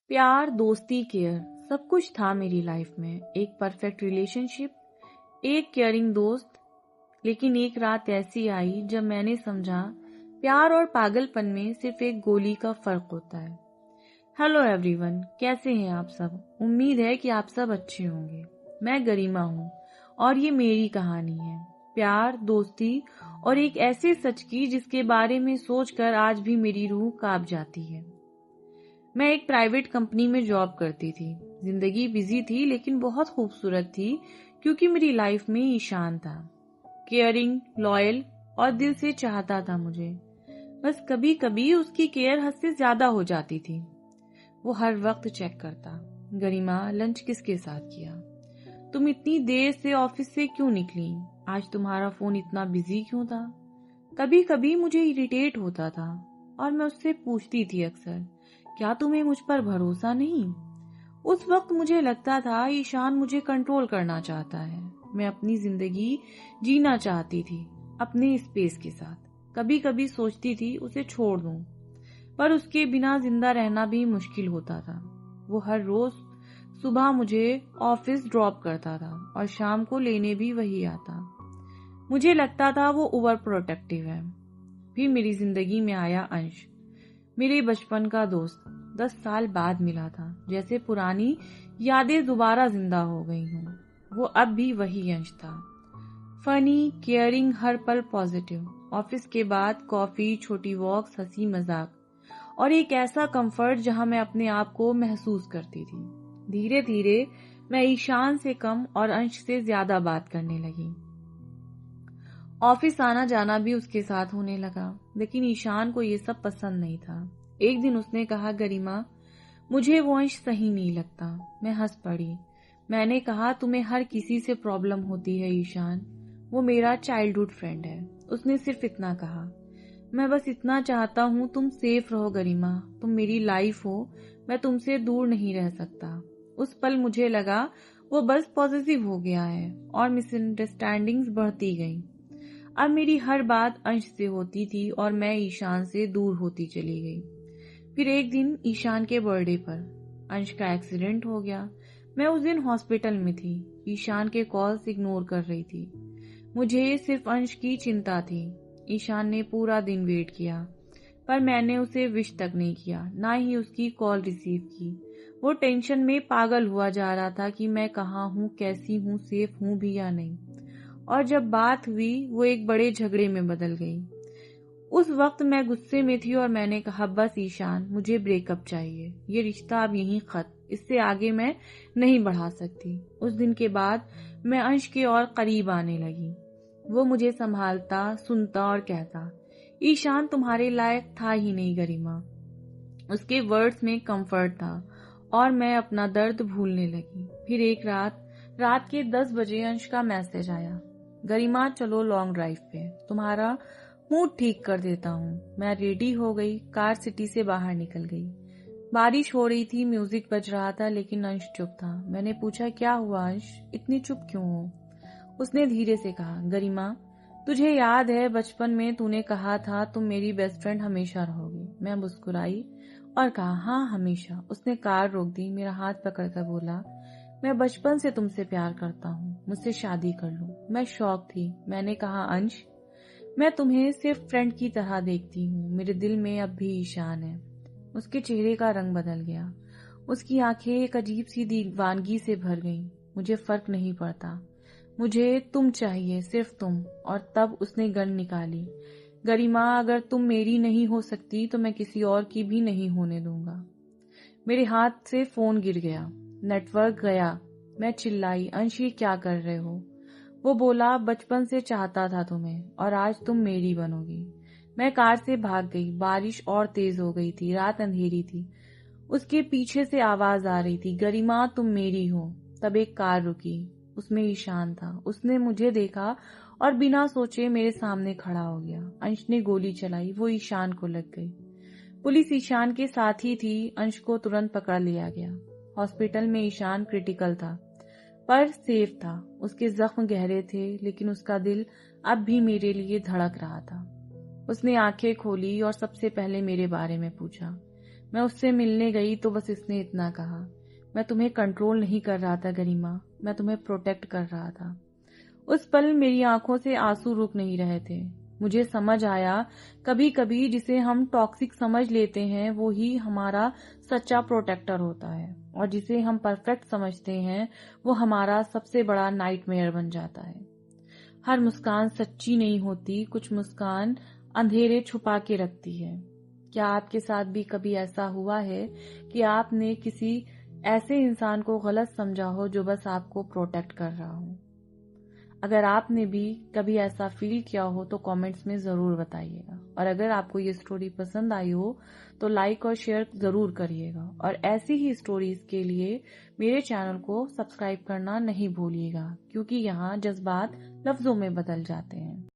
प्यार, दोस्ती, केयर सब कुछ था मेरी लाइफ में। एक परफेक्ट रिलेशनशिप, एक केयरिंग दोस्त। लेकिन एक रात ऐसी आई जब मैंने समझा प्यार और पागलपन में सिर्फ एक गोली का फर्क होता है। हेलो एवरीवन, कैसे हैं आप सब? उम्मीद है कि आप सब अच्छे होंगे। मैं गरिमा हूँ और ये मेरी कहानी है प्यार, दोस्ती और एक ऐसे सच की जिसके बारे में सोचकर आज भी मेरी रूह कांप जाती है। मैं एक प्राइवेट कंपनी में जॉब करती थी। जिंदगी बिजी थी लेकिन बहुत खूबसूरत थी क्योंकि मेरी लाइफ में ईशान था। केयरिंग, लॉयल और दिल से चाहता था मुझे। बस कभी कभी उसकी केयर हद से ज्यादा हो जाती थी। वो हर वक्त चेक करता, गरिमा लंच किसके साथ किया, तुम इतनी देर से ऑफिस से क्यों निकली, आज तुम्हारा फोन इतना बिजी क्यों था। कभी कभी मुझे इरिटेट होता था और मैं उससे पूछती थी अक्सर, क्या तुम्हें मुझ पर भरोसा नहीं? उस वक्त मुझे लगता था ईशान मुझे कंट्रोल करना चाहता है। मैं अपनी जिंदगी जीना चाहती थी अपने स्पेस के साथ। कभी कभी सोचती थी उसे छोड़ दूं, पर उसके बिना जिंदा रहना भी मुश्किल होता था। वो हर रोज सुबह मुझे ऑफिस ड्रॉप करता था और शाम को लेने भी वही आता। मुझे लगता था वो ओवर प्रोटेक्टिव है। फिर मेरी जिंदगी में आया अंश, मेरे बचपन का दोस्त। 10 साल बाद मिला था, जैसे पुरानी यादें दोबारा जिंदा हो गई हूँ। वो अब भी वही अंश था, फनी, केयरिंग, हर पल पॉजिटिव। ऑफिस के बाद कॉफी, छोटी वॉक्स, हंसी मजाक और एक ऐसा कंफर्ट जहाँ मैं अपने आप को महसूस करती थी। धीरे धीरे मैं ईशान से कम और अंश से ज्यादा बात करने लगी। ऑफिस आना जाना भी उसके साथ होने लगा, लेकिन ईशान को ये सब पसंद नहीं था। एक दिन उसने कहा, गरिमा मुझे वो अंश सही नहीं लगता। मैं हंस पड़ी। मैंने कहा, तुम्हें हर किसी से प्रॉब्लम होती है ईशान, वो मेरा चाइल्डहुड फ्रेंड है। उसने सिर्फ इतना कहा, मैं बस इतना चाहता हूँ तुम सेफ रहो गरिमा, तुम मेरी लाइफ हो, मैं तुमसे दूर नहीं रह सकता। उस पल मुझे लगा वो बस पॉजिटिव हो गया है और मिसअंडरस्टैंडिंग्स बढ़ती गई। अब मेरी हर बात अंश से होती थी और मैं ईशान से दूर होती चली गई। फिर एक दिन ईशान के बर्थडे पर अंश का एक्सीडेंट हो गया। मैं उस दिन हॉस्पिटल में थी, ईशान के कॉल्स इग्नोर कर रही थी। मुझे सिर्फ अंश की चिंता थी। ईशान ने पूरा दिन वेट किया, पर मैंने उसे विश तक नहीं किया, ना ही उसकी कॉल रिसीव की। वो टेंशन में पागल हुआ जा रहा था कि मैं कहाँ हूँ, कैसी हूँ, सेफ हूँ भी या नहीं। और जब बात हुई वो एक बड़े झगड़े में बदल गई। उस वक्त मैं गुस्से में थी और मैंने कहा, बस ईशान मुझे ब्रेकअप चाहिए, ये रिश्ता अब यहीं खत्म, इससे आगे मैं नहीं बढ़ा सकती। उस दिन के बाद मैं अंश के और करीब आने लगी। वो मुझे संभालता, सुनता और कहता, ईशान तुम्हारे लायक था ही नहीं गरिमा। उसके वर्ड्स में कंफर्ट था और मैं अपना दर्द भूलने लगी। फिर एक रात के 10 बजे अंश का मैसेज आया, गरिमा चलो लॉन्ग ड्राइव पे, तुम्हारा मूड ठीक कर देता हूँ। मैं रेडी हो गई, कार सिटी से बाहर निकल गई। बारिश हो रही थी, म्यूजिक बज रहा था, लेकिन अंश चुप था। मैंने पूछा, क्या हुआ अंश, इतनी चुप क्यों हो? उसने धीरे से कहा, गरिमा तुझे याद है बचपन में तूने कहा था तुम मेरी बेस्ट फ्रेंड हमेशा रहोगी। मैं मुस्कुराई और कहा, हाँ हमेशा। उसने कार रोक दी, मेरा हाथ पकड़कर बोला, मैं बचपन से तुमसे प्यार करता हूँ, मुझसे शादी कर लो। मैं शॉक थी। मैंने कहा, अंश मैं तुम्हें सिर्फ फ्रेंड की तरह देखती हूँ, मेरे दिल में अब भी ईशान है। उसके चेहरे का रंग बदल गया, उसकी आंखें एक अजीब सी दीवानगी से भर गईं। मुझे फर्क नहीं पड़ता, मुझे तुम चाहिए, सिर्फ तुम। और तब उसने गन निकाली, गरिमा अगर तुम मेरी नहीं हो सकती तो मैं किसी और की भी नहीं होने दूंगा। मेरे हाथ से फोन गिर गया, नेटवर्क गया। मैं चिल्लाई, अंश ये क्या कर रहे हो? वो बोला, बचपन से चाहता था तुम्हें और आज तुम मेरी बनोगी। मैं कार से भाग गई। बारिश और तेज हो गई थी, रात अंधेरी थी। उसके पीछे से आवाज आ रही थी, गरिमा तुम मेरी हो। तब एक कार रुकी, उसमें ईशान था। उसने मुझे देखा और बिना सोचे मेरे सामने खड़ा हो गया। अंश ने गोली चलाई, वो ईशान को लग गई। पुलिस ईशान के साथ ही थी। अंश को तुरंत पकड़ लिया गया। हॉस्पिटल में ईशान क्रिटिकल था पर सेफ था। उसके जख्म गहरे थे, लेकिन उसका दिल अब भी मेरे लिए धड़क रहा था। उसने आंखें खोली और सबसे पहले मेरे बारे में पूछा। मैं उससे मिलने गई तो बस इसने इतना कहा, मैं तुम्हें कंट्रोल नहीं कर रहा था गरिमा, मैं तुम्हें प्रोटेक्ट कर रहा था। उस पल मेरी आंखों से आंसू रुक नहीं रहे थे। मुझे समझ आया कभी कभी जिसे हम टॉक्सिक समझ लेते हैं वो ही हमारा सच्चा प्रोटेक्टर होता है, और जिसे हम परफेक्ट समझते हैं वो हमारा सबसे बड़ा नाइटमेयर बन जाता है। हर मुस्कान सच्ची नहीं होती, कुछ मुस्कान अंधेरे छुपा के रखती है। क्या आपके साथ भी कभी ऐसा हुआ है कि आपने किसी ऐसे इंसान को गलत समझा हो जो बस आपको प्रोटेक्ट कर रहा हो? अगर आपने भी कभी ऐसा फील किया हो तो कमेंट्स में जरूर बताइएगा, और अगर आपको ये स्टोरी पसंद आई हो तो लाइक और शेयर जरूर करिएगा, और ऐसी ही स्टोरीज के लिए मेरे चैनल को सब्सक्राइब करना नहीं भूलिएगा, क्योंकि यहाँ जज्बात लफ्जों में बदल जाते हैं।